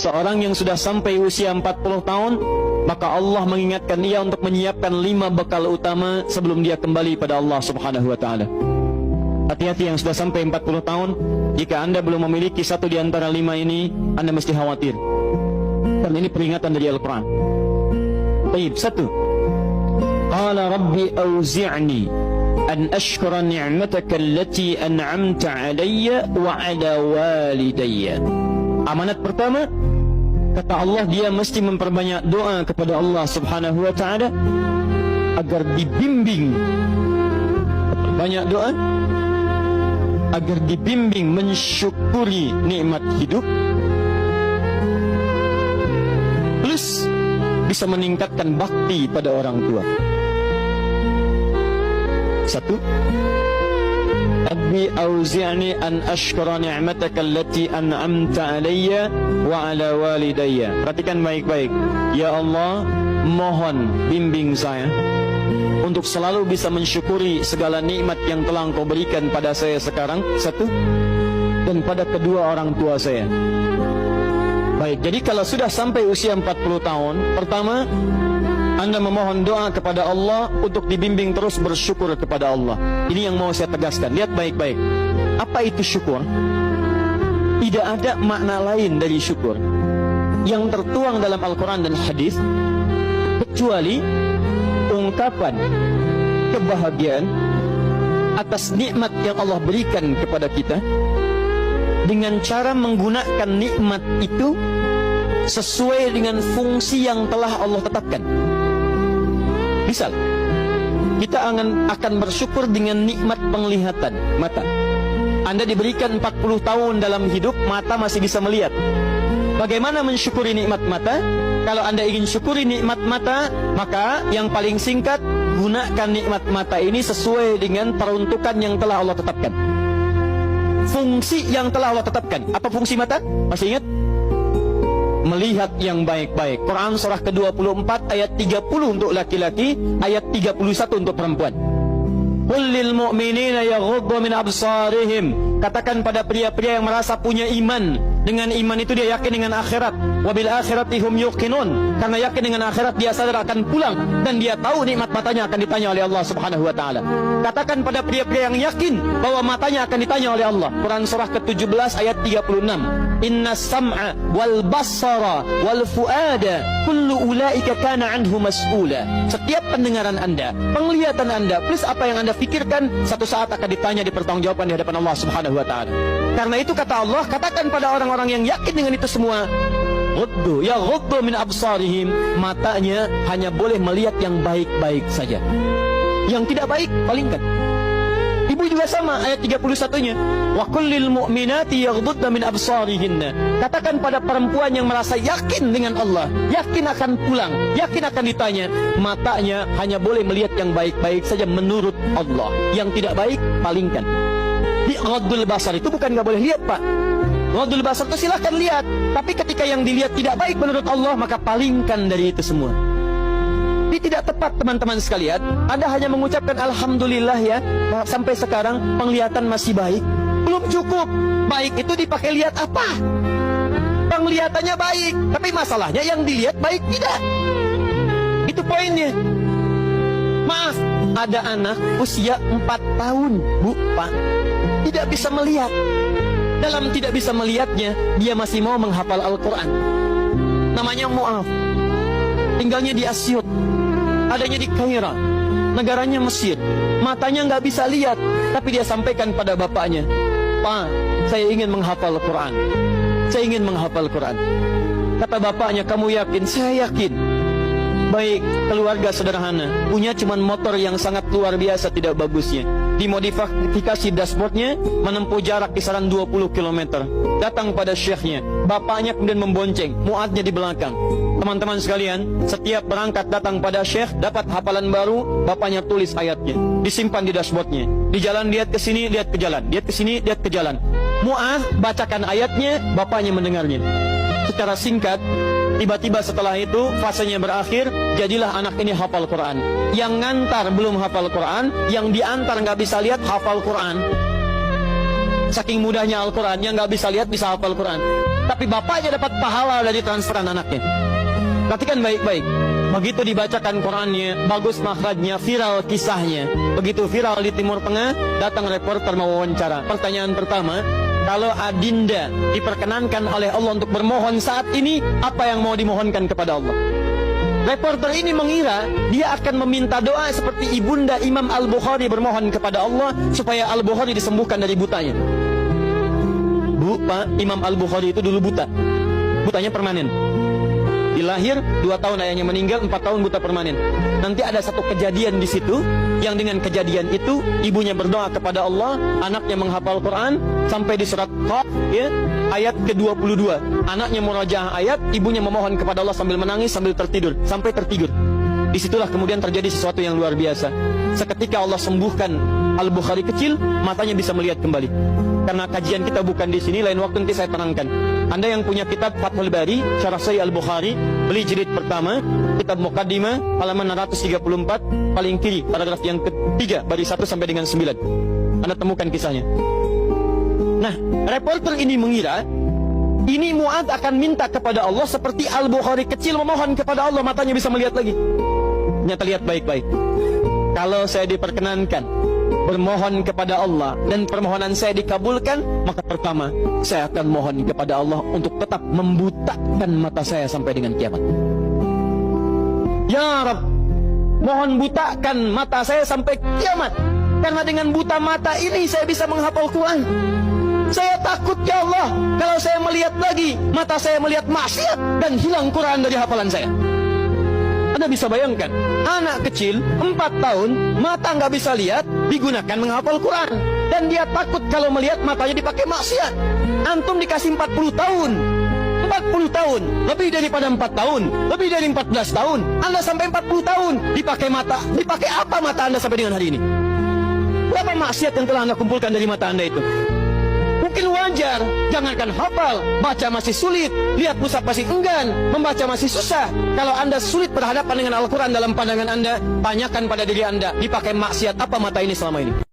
Seorang yang sudah sampai usia 40 tahun, maka Allah mengingatkan dia untuk menyiapkan 5 bekal utama sebelum dia kembali pada Allah Subhanahu wa ta'ala. Hati-hati yang sudah sampai 40 tahun, jika anda belum memiliki satu di antara 5 ini, anda mesti khawatir. Dan ini peringatan dari Al-Quran. Baik, 1. Qala Rabbi awzi'ni an ashkura ni'mataka allati an'amta alayya wa ala walidayya. Amanat pertama, kata Allah, dia mesti memperbanyak doa kepada Allah Subhanahu wa ta'ala agar dibimbing. Banyak doa agar dibimbing mensyukuri nikmat hidup, plus bisa meningkatkan bakti pada orang tua. 1. Rabbi auzi'ni an ashkura ni'mataka allati an'amta alayya wa ala walidayya. Perhatikan baik-baik. Ya Allah, mohon bimbing saya untuk selalu bisa mensyukuri segala nikmat yang telah Engkau berikan pada saya sekarang, 1, dan pada kedua orang tua saya. Baik, jadi kalau sudah sampai usia 40 tahun, pertama, anda memohon doa kepada Allah untuk dibimbing terus bersyukur kepada Allah. Ini yang mau saya tegaskan. Lihat baik-baik. Apa itu syukur? Tidak ada makna lain dari syukur yang tertuang dalam Al-Quran dan hadis kecuali ungkapan kebahagiaan atas nikmat yang Allah berikan kepada kita dengan cara menggunakan nikmat itu sesuai dengan fungsi yang telah Allah tetapkan. Misal, kita akan bersyukur dengan nikmat penglihatan mata. Anda diberikan 40 tahun dalam hidup, mata masih bisa melihat. Bagaimana mensyukuri nikmat mata? Kalau Anda ingin syukuri nikmat mata, maka yang paling singkat, gunakan nikmat mata ini sesuai dengan peruntukan yang telah Allah tetapkan. Fungsi yang telah Allah tetapkan. Apa fungsi mata? Masih ingat? Melihat yang baik-baik. Quran surah ke-24 ayat 30 untuk laki-laki, ayat 31 untuk perempuan. Qul lil mu'minina yaghuddu min absarihim. Katakan pada pria-pria yang merasa punya iman. Dengan iman itu dia yakin dengan akhirat. Wabil akhirati hum yuqinun. Karena yakin dengan akhirat dia sadar akan pulang dan dia tahu nikmat matanya akan ditanya oleh Allah Subhanahu wa taala. Katakan pada pria-pria yang yakin bahwa matanya akan ditanya oleh Allah. Quran surah ke-17 ayat 36. Inna sam'a wal basara wal fuada kullu ulaika kana anhu mas'ula. Setiap pendengaran Anda, penglihatan Anda, plus apa yang Anda fikirkan, satu saat akan ditanya, dipertanggungjawabkan di hadapan Allah Subhanahu wa taala. Karena itu kata Allah, katakan pada orang-orang yang yakin dengan itu semua, ghuddu min absarihim, matanya hanya boleh melihat yang baik-baik saja. Yang tidak baik palingkan. Ibu juga sama, ayat 31-nya. Wa kullil mu'minati yaghdudna min absarihinna. Katakan pada perempuan yang merasa yakin dengan Allah, yakin akan pulang, yakin akan ditanya, matanya hanya boleh melihat yang baik-baik saja menurut Allah. Yang tidak baik palingkan. Di ghaddul basar itu bukan nggak boleh lihat, Pak. Ghaddul basar itu silahkan lihat, tapi ketika yang dilihat tidak baik menurut Allah, maka palingkan dari itu semua. Ini tidak tepat, teman-teman sekalian. Anda hanya mengucapkan alhamdulillah ya, sampai sekarang penglihatan masih baik. Belum cukup. Baik itu dipakai lihat apa? Penglihatannya baik, tapi masalahnya yang dilihat baik tidak. Itu poinnya. Maaf, ada anak usia 4 tahun, Bu, Pak, tidak bisa melihat. Dalam tidak bisa melihatnya, dia masih mau menghafal Al-Quran. Namanya Mu'af. Tinggalnya di Asyut, adanya di Kaira, negaranya Mesir. Matanya nggak bisa lihat, tapi dia sampaikan pada bapaknya, Pak, saya ingin menghafal Quran. Saya ingin menghafal Quran. Kata bapaknya, kamu yakin? Saya yakin. Baik, keluarga sederhana, punya cuman motor yang sangat luar biasa tidak bagusnya. Dimodifikasi dashboardnya, menempuh jarak kisaran 20 km. Datang pada syekhnya, bapaknya kemudian membonceng, muadnya di belakang. Teman-teman sekalian, setiap berangkat datang pada syekh, dapat hafalan baru, bapaknya tulis ayatnya, disimpan di dashboardnya. Di jalan lihat ke sini, lihat ke jalan, lihat ke sini, lihat ke jalan. Mu'adz bacakan ayatnya, bapaknya mendengarnya. Secara singkat, tiba-tiba setelah itu fasenya berakhir, jadilah anak ini hafal Quran. Yang ngantar belum hafal Quran, yang diantar nggak bisa lihat hafal Quran. Saking mudahnya Al-Quran, yang nggak bisa lihat bisa hafal Quran. tapi bapaknya dapat pahala dari transferan anaknya. Perhatikan baik-baik. Begitu dibacakan Qurannya, bagus makhrajnya, viral kisahnya. Begitu viral di Timur Tengah, datang reporter mau wawancara. Pertanyaan pertama, kalau adinda diperkenankan oleh Allah untuk bermohon saat ini, apa yang mau dimohonkan kepada Allah? Reporter ini mengira dia akan meminta doa seperti ibunda Imam Al-Bukhari bermohon kepada Allah supaya Al-Bukhari disembuhkan dari butanya. Bu, Pak, Imam Al-Bukhari itu dulu buta. Butanya permanen. Dilahir 2 tahun ayahnya meninggal, 4 tahun buta permanen. Nanti ada satu kejadian di situ, yang dengan kejadian itu ibunya berdoa kepada Allah, anaknya menghafal Quran sampai di surat Qaf, ya, ayat ke-22. Anaknya murojaah ayat, ibunya memohon kepada Allah sambil menangis, sambil tertidur, sampai tertidur. Disitulah kemudian terjadi sesuatu yang luar biasa. Seketika Allah sembuhkan Al-Bukhari kecil, matanya bisa melihat kembali. Karena kajian kita bukan di sini, lain waktu nanti saya terangkan. Anda yang punya kitab Fathul Bari, Syarah Sahih Al-Bukhari, beli jilid pertama, kitab Muqaddimah, halaman 634, paling kiri, paragraf yang ketiga, baris 1 sampai dengan 9. Anda temukan kisahnya. Nah, reporter ini mengira, ini Mu'adz akan minta kepada Allah seperti Al-Bukhari kecil memohon kepada Allah, matanya bisa melihat lagi. Ternyata lihat baik-baik. Kalau saya diperkenankan bermohon kepada Allah dan permohonan saya dikabulkan, maka pertama saya akan mohon kepada Allah untuk tetap membutakan mata saya sampai dengan kiamat. Ya Rabb, mohon butakan mata saya sampai kiamat, karena dengan buta mata ini saya bisa menghafal Quran. Saya takut ya Allah, kalau saya melihat lagi, mata saya melihat maksiat dan hilang Quran dari hafalan saya. Anda bisa bayangkan, anak kecil 4 tahun, mata nggak bisa lihat, digunakan menghafal Quran. Dan dia takut kalau melihat matanya dipakai maksiat. Antum dikasih 40 tahun. 40 tahun, lebih daripada 4 tahun, lebih dari 14 tahun. Anda sampai 40 tahun, dipakai mata. Dipakai apa mata Anda sampai dengan hari ini? Berapa maksiat yang telah Anda kumpulkan dari mata Anda itu? Mungkin wajar, jangankan hafal, baca masih sulit, lihat mushaf masih enggan, membaca masih susah. Kalau Anda sulit berhadapan dengan Al-Quran dalam pandangan Anda, tanyakan pada diri Anda, dipakai maksiat apa mata ini selama ini?